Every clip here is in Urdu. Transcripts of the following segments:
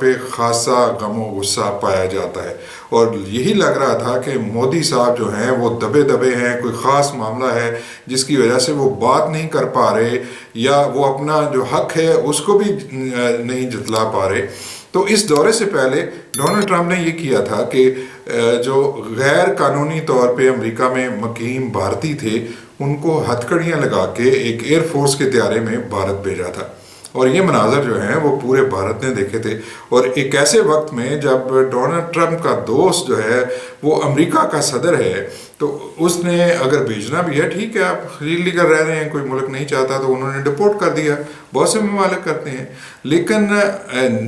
پہ خاصا غم و غصہ پایا جاتا ہے، اور یہی لگ رہا تھا کہ مودی صاحب جو ہیں وہ دبے دبے ہیں، کوئی خاص معاملہ ہے جس کی وجہ سے وہ بات نہیں کر پا رہے، یا وہ اپنا جو حق ہے اس کو بھی نہیں جتلا پا رہے۔ تو اس دورے سے پہلے ڈونلڈ ٹرمپ نے یہ کیا تھا کہ جو غیر قانونی طور پہ امریکہ میں مقیم بھارتی تھے ان کو ہتھکڑیاں لگا کے ایک ایئر فورس کے طیارے میں بھارت بھیجا تھا، اور یہ مناظر جو ہیں وہ پورے بھارت نے دیکھے تھے۔ اور ایک ایسے وقت میں جب ڈونلڈ ٹرمپ کا دوست جو ہے وہ امریکہ کا صدر ہے، تو اس نے اگر بھیجنا بھی ہے، ٹھیک ہے آپ خلیل کر رہ رہے ہیں، کوئی ملک نہیں چاہتا تو انہوں نے ڈپورٹ کر دیا، بہت سے ممالک کرتے ہیں، لیکن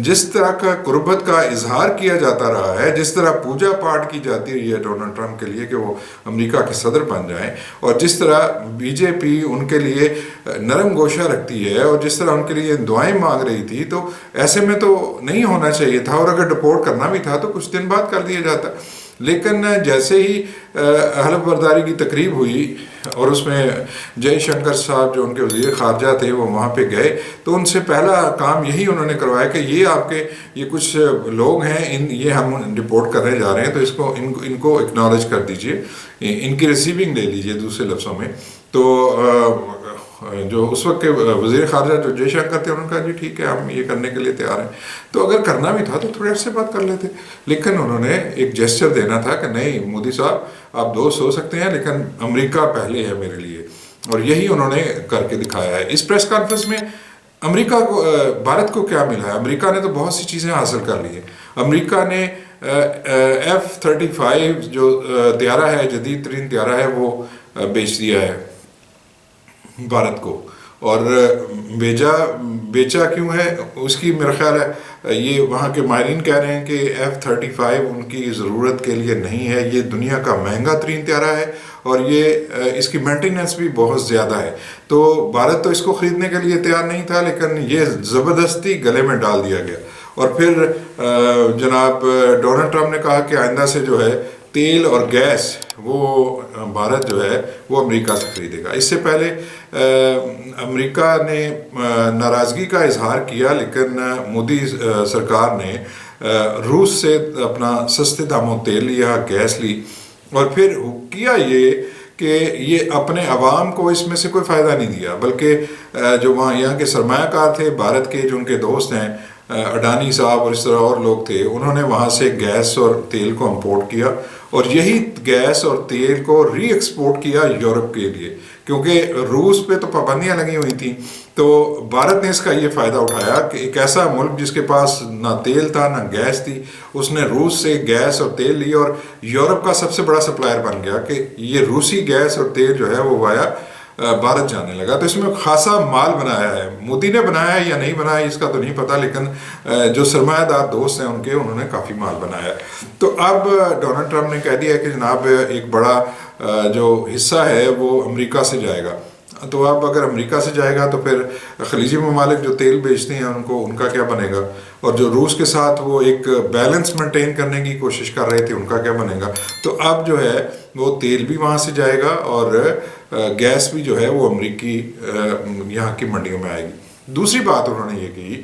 جس طرح کا قربت کا اظہار کیا جاتا رہا ہے، جس طرح پوجا پاٹ کی جاتی رہی ہے ڈونلڈ ٹرمپ کے لیے کہ وہ امریکہ کے صدر بن جائیں، اور جس طرح بی جے پی ان کے لیے نرم گوشہ رکھتی ہے اور جس طرح ان کے لیے دعائیں مانگ رہی تھی، تو ایسے میں تو نہیں ہونا چاہیے تھا، اور اگر ڈپورٹ کرنا بھی تھا تو کچھ دن بعد کر دیا جاتا۔ لیکن جیسے ہی حلف برداری کی تقریب ہوئی اور اس میں جے شنکر صاحب جو ان کے وزیر خارجہ تھے وہ وہاں پہ گئے، تو ان سے پہلا کام یہی انہوں نے کروایا کہ یہ آپ کے یہ کچھ لوگ ہیں، یہ ہم ڈپورٹ کرنے جا رہے ہیں، تو اس کو ان کو اکنالج کر دیجئے، ان کی ریسیونگ لے لیجئے، دوسرے لفظوں میں۔ تو جو اس وقت کے وزیر خارجہ جو جے شنکر تھے، انہوں نے کہا جی ٹھیک ہے ہم یہ کرنے کے لیے تیار ہیں۔ تو اگر کرنا بھی تھا تو تھوڑے عرصے بات کر لیتے، لیکن انہوں نے ایک جیسچر دینا تھا کہ نہیں مودی صاحب آپ دوست ہو سکتے ہیں لیکن امریکہ پہلے ہے میرے لیے، اور یہی انہوں نے کر کے دکھایا ہے۔ اس پریس کانفرنس میں امریکہ کو بھارت کو کیا ملا ہے؟ امریکہ نے تو بہت سی چیزیں حاصل کر لی ہیں۔ امریکہ نے F-35 جو طیارہ ہے، جدید ترین طیارہ ہے، وہ بیچ دیا ہے بھارت کو، اور بیچا کیوں ہے اس کی میرا خیال ہے یہ وہاں کے ماہرین کہہ رہے ہیں کہ F-35 ان کی ضرورت کے لیے نہیں ہے، یہ دنیا کا مہنگا ترین طیارہ ہے اور یہ اس کی مینٹیننس بھی بہت زیادہ ہے، تو بھارت تو اس کو خریدنے کے لیے تیار نہیں تھا، لیکن یہ زبردستی گلے میں ڈال دیا گیا۔ اور پھر جناب ڈونلڈ ٹرمپ نے کہا کہ آئندہ سے جو ہے تیل اور گیس وہ بھارت جو ہے وہ امریکہ سے خریدے گا۔ اس سے پہلے امریکہ نے ناراضگی کا اظہار کیا، لیکن مودی سرکار نے روس سے اپنا سستے داموں تیل لیا، گیس لی، اور پھر کیا یہ کہ یہ اپنے عوام کو اس میں سے کوئی فائدہ نہیں دیا، بلکہ جو وہاں یہاں کے سرمایہ کار تھے بھارت کے، جو ان کے دوست ہیں اڈانی صاحب اور اس طرح اور لوگ تھے، انہوں نے وہاں سے گیس اور تیل کو امپورٹ کیا، اور یہی گیس اور تیل کو ری ایکسپورٹ کیا یورپ کے لیے، کیونکہ روس پہ تو پابندیاں لگی ہوئی تھیں۔ تو بھارت نے اس کا یہ فائدہ اٹھایا کہ ایک ایسا ملک جس کے پاس نہ تیل تھا نہ گیس تھی، اس نے روس سے گیس اور تیل لی اور یورپ کا سب سے بڑا سپلائر بن گیا کہ یہ روسی گیس اور تیل جو ہے وہ وایا بھارت جانے لگا۔ تو اس میں خاصا مال بنایا ہے، مودی نے بنایا ہے یا نہیں بنایا اس کا تو نہیں پتا، لیکن جو سرمایہ دار دوست ہیں ان کے، انہوں نے کافی مال بنایا ہے۔ تو اب ڈونلڈ ٹرمپ نے کہہ دیا کہ جناب ایک بڑا جو حصہ ہے وہ امریکہ سے جائے گا، تو اب اگر امریکہ سے جائے گا تو پھر خلیجی ممالک جو تیل بیچتے ہیں ان کا کیا بنے گا، اور جو روس کے ساتھ وہ ایک بیلنس مینٹین کرنے کی کوشش کر رہے تھے ان کا کیا بنے گا۔ تو اب جو ہے وہ تیل بھی وہاں سے جائے گا اور گیس بھی جو ہے وہ امریکی یہاں کی منڈیوں میں آئے گی۔ دوسری بات انہوں نے یہ کی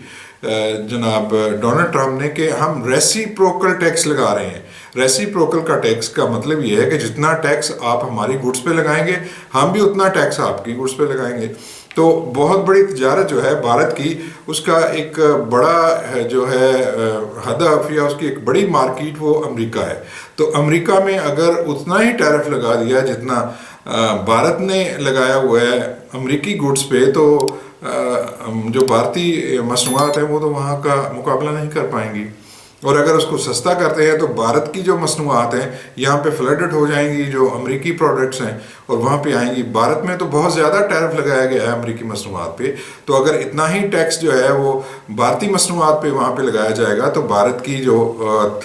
جناب ڈونلڈ ٹرمپ نے کہ ہم ریسیپروکل ٹیکس لگا رہے ہیں۔ ریسیپروکل کا ٹیکس کا مطلب یہ ہے کہ جتنا ٹیکس آپ ہماری گڈس پہ لگائیں گے ہم بھی اتنا ٹیکس آپ کی گڈس پہ لگائیں گے۔ تو بہت بڑی تجارت جو ہے بھارت کی، اس کا ایک بڑا جو ہے ہدف یا اس کی ایک بڑی مارکیٹ وہ امریکہ ہے۔ تو امریکہ میں اگر اتنا ہی ٹیرف لگا دیا جتنا بھارت نے لگایا ہوا ہے امریکی گڈس پہ، تو جو بھارتی مصنوعات ہیں وہ تو وہاں کا مقابلہ نہیں کر پائیں گی، اور اگر اس کو سستا کرتے ہیں تو بھارت کی جو مصنوعات ہیں یہاں پہ فلڈڈ ہو جائیں گی، جو امریکی پروڈکٹس ہیں اور وہاں پہ آئیں گی۔ بھارت میں تو بہت زیادہ ٹیرف لگایا گیا ہے امریکی مصنوعات پہ، تو اگر اتنا ہی ٹیکس جو ہے وہ بھارتی مصنوعات پہ وہاں پہ لگایا جائے گا تو بھارت کی جو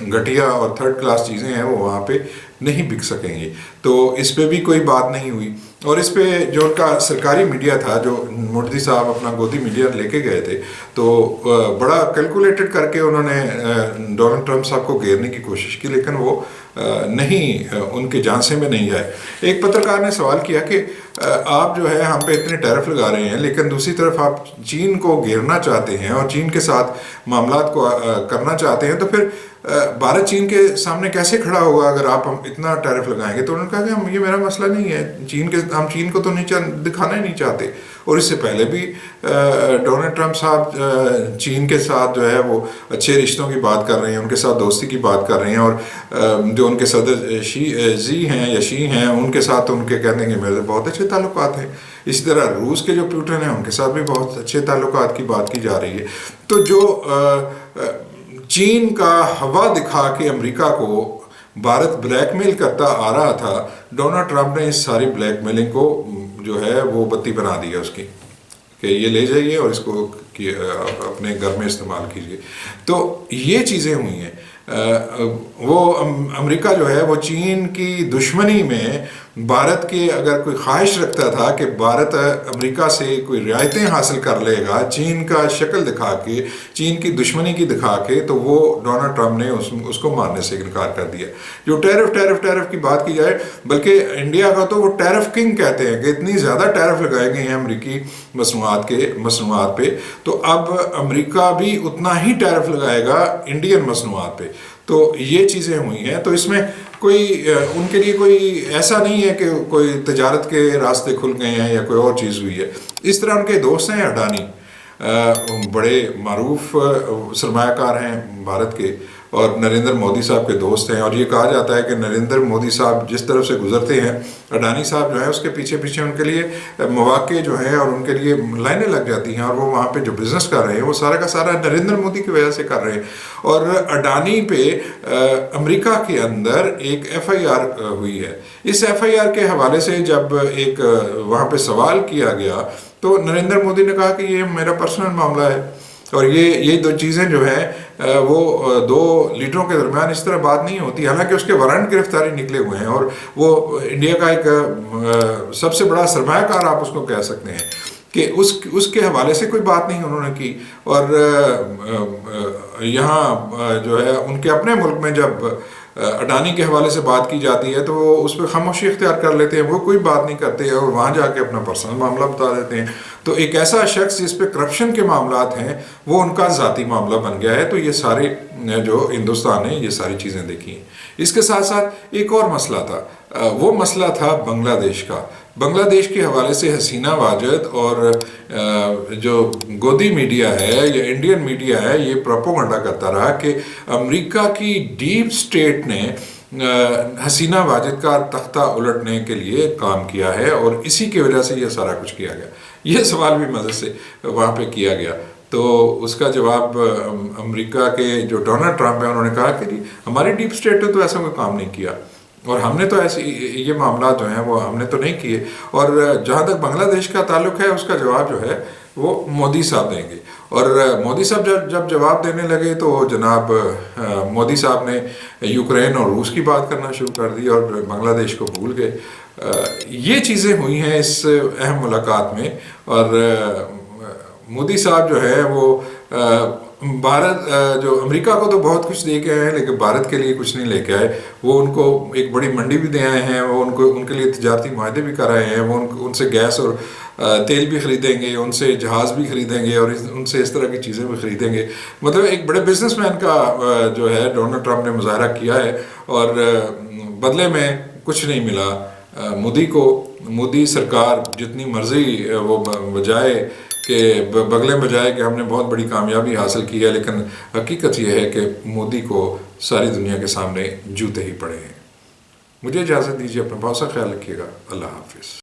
گھٹیا اور تھرڈ کلاس چیزیں ہیں وہ وہاں پہ نہیں بک سکیں گی۔ تو اس پہ بھی کوئی بات نہیں ہوئی۔ اور اس پہ جو ان کا سرکاری میڈیا تھا، جو مودی صاحب اپنا گودی میڈیا لے کے گئے تھے، تو بڑا کیلکولیٹڈ کر کے انہوں نے ڈونلڈ ٹرمپ صاحب کو گھیرنے کی کوشش کی، لیکن وہ نہیں، ان کے جانسے میں نہیں آئے۔ ایک پترکار نے سوال کیا کہ آپ جو ہے ہم پہ اتنے ٹیرف لگا رہے ہیں، لیکن دوسری طرف آپ چین کو گھیرنا چاہتے ہیں اور چین کے ساتھ معاملات کو کرنا چاہتے ہیں، تو پھر بھارت چین کے سامنے کیسے کھڑا ہوگا اگر آپ ہم اتنا ٹیرف لگائیں گے؟ تو انہوں نے کہا کہ یہ میرا مسئلہ نہیں ہے، ہم چین کو تو نہیں دکھانا ہی نہیں چاہتے۔ اور اس سے پہلے بھی ڈونلڈ ٹرمپ صاحب چین کے ساتھ جو ہے وہ اچھے رشتوں کی بات کر رہے ہیں، ان کے ساتھ دوستی کی بات کر رہے ہیں، اور جو ان کے صدر شی ہیں ان کے ساتھ ان کے کہتے ہیں کہ میرے بہت اچھے تعلقات ہیں۔ اسی طرح روس کے جو پیوٹن ہیں ان کے ساتھ بھی بہت اچھے تعلقات کی بات کی جا رہی ہے۔ تو جو چین کا ہوا دکھا کے امریکہ کو بھارت بلیک میل کرتا آ رہا تھا، ڈونلڈ ٹرمپ نے اس ساری بلیک میلنگ کو جو ہے وہ بتی بنا دی ہے اس کی، کہ یہ لے جائیے اور اس کو اپنے گھر میں استعمال کیجیے۔ تو یہ چیزیں ہوئی ہیں۔ وہ امریکہ جو ہے وہ چین کی دشمنی میں بھارت کے اگر کوئی خواہش رکھتا تھا کہ بھارت امریکہ سے کوئی رعایتیں حاصل کر لے گا چین کا شکل دکھا کے، چین کی دشمنی کی دکھا کے، تو وہ ڈونلڈ ٹرمپ نے اس کو ماننے سے انکار کر دیا۔ جو ٹیرف کی بات کی جائے، بلکہ انڈیا کا تو وہ ٹیرف کنگ کہتے ہیں کہ اتنی زیادہ ٹیرف لگائے گئے ہیں امریکی مصنوعات پہ، تو اب امریکہ بھی اتنا ہی ٹیرف لگائے گا انڈین مصنوعات پہ۔ تو یہ چیزیں ہوئی ہیں۔ تو اس میں کوئی ان کے لیے کوئی ایسا نہیں ہے کہ کوئی تجارت کے راستے کھل گئے ہیں یا کوئی اور چیز ہوئی ہے۔ اس طرح ان کے دوست ہیں اڈانی، بڑے معروف سرمایہ کار ہیں بھارت کے، اور نریندر مودی صاحب کے دوست ہیں، اور یہ کہا جاتا ہے کہ نریندر مودی صاحب جس طرف سے گزرتے ہیں، اڈانی صاحب جو ہیں اس کے پیچھے ان کے لیے مواقع جو ہیں اور ان کے لیے لائنیں لگ جاتی ہیں، اور وہ وہاں پہ جو بزنس کر رہے ہیں وہ سارا کا سارا نریندر مودی کی وجہ سے کر رہے ہیں۔ اور اڈانی پہ امریکہ کے اندر ایک FIR ہوئی ہے۔ اس FIR کے حوالے سے جب ایک وہاں پہ سوال کیا گیا تو نریندر مودی نے کہا کہ یہ میرا پرسنل معاملہ ہے، اور یہ دو چیزیں جو ہیں وہ دو لیڈروں کے درمیان اس طرح بات نہیں ہوتی۔ حالانکہ اس کے وارنٹ گرفتاری نکلے ہوئے ہیں، اور وہ انڈیا کا ایک سب سے بڑا سرمایہ کار آپ اس کو کہہ سکتے ہیں، کہ اس کے حوالے سے کوئی بات نہیں انہوں نے کی۔ اور یہاں جو ہے ان کے اپنے ملک میں جب اڈانی کے حوالے سے بات کی جاتی ہے تو وہ اس پہ خاموشی اختیار کر لیتے ہیں، وہ کوئی بات نہیں کرتے، اور وہاں جا کے اپنا پرسنل معاملہ بتا دیتے ہیں۔ تو ایک ایسا شخص جس پہ کرپشن کے معاملات ہیں وہ ان کا ذاتی معاملہ بن گیا ہے۔ تو یہ سارے جو ہندوستان نے یہ ساری چیزیں دیکھی ہیں۔ اس کے ساتھ ساتھ ایک اور مسئلہ تھا، وہ مسئلہ تھا بنگلہ دیش کا۔ بنگلہ دیش کے حوالے سے حسینہ واجد اور جو گودی میڈیا ہے یا انڈین میڈیا ہے یہ پروپیگنڈا کرتا رہا کہ امریکہ کی ڈیپ سٹیٹ نے حسینہ واجد کا تختہ الٹنے کے لیے کام کیا ہے، اور اسی کی وجہ سے یہ سارا کچھ کیا گیا۔ یہ سوال بھی مزے سے وہاں پہ کیا گیا۔ تو اس کا جواب امریکہ کے جو ڈونلڈ ٹرمپ ہیں انہوں نے کہا کہ ہماری ڈیپ سٹیٹ نے تو ایسا کوئی کام نہیں کیا، اور ہم نے تو ایسے یہ معاملات جو ہیں وہ ہم نے تو نہیں کیے۔ اور جہاں تک بنگلہ دیش کا تعلق ہے اس کا جواب جو ہے وہ مودی صاحب دیں گے۔ اور مودی صاحب جب جواب دینے لگے تو جناب مودی صاحب نے یوکرین اور روس کی بات کرنا شروع کر دی اور بنگلہ دیش کو بھول گئے۔ یہ چیزیں ہوئی ہیں اس اہم ملاقات میں۔ اور مودی صاحب جو ہے وہ جو امریکہ کو تو بہت کچھ دے کے آئے ہیں لیکن بھارت کے لیے کچھ نہیں لے کے آئے۔ وہ ان کو ایک بڑی منڈی بھی دے آئے ہیں، وہ ان کے لیے تجارتی معاہدے بھی کر آئے ہیں، وہ ان سے گیس اور تیل بھی خریدیں گے، ان سے جہاز بھی خریدیں گے، اور ان سے اس طرح کی چیزیں بھی خریدیں گے۔ مطلب ایک بڑے بزنس مین کا جو ہے ڈونلڈ ٹرمپ نے مظاہرہ کیا ہے، اور بدلے میں کچھ نہیں ملا مودی کو۔ مودی سرکار جتنی مرضی وہ بجائے کہ بغلیں بجائے کہ ہم نے بہت بڑی کامیابی حاصل کی ہے، لیکن حقیقت یہ ہے کہ مودی کو ساری دنیا کے سامنے جوتے ہی پڑے ہیں۔ مجھے اجازت دیجیے، اپنا بہت سا خیال رکھیے گا۔ اللہ حافظ۔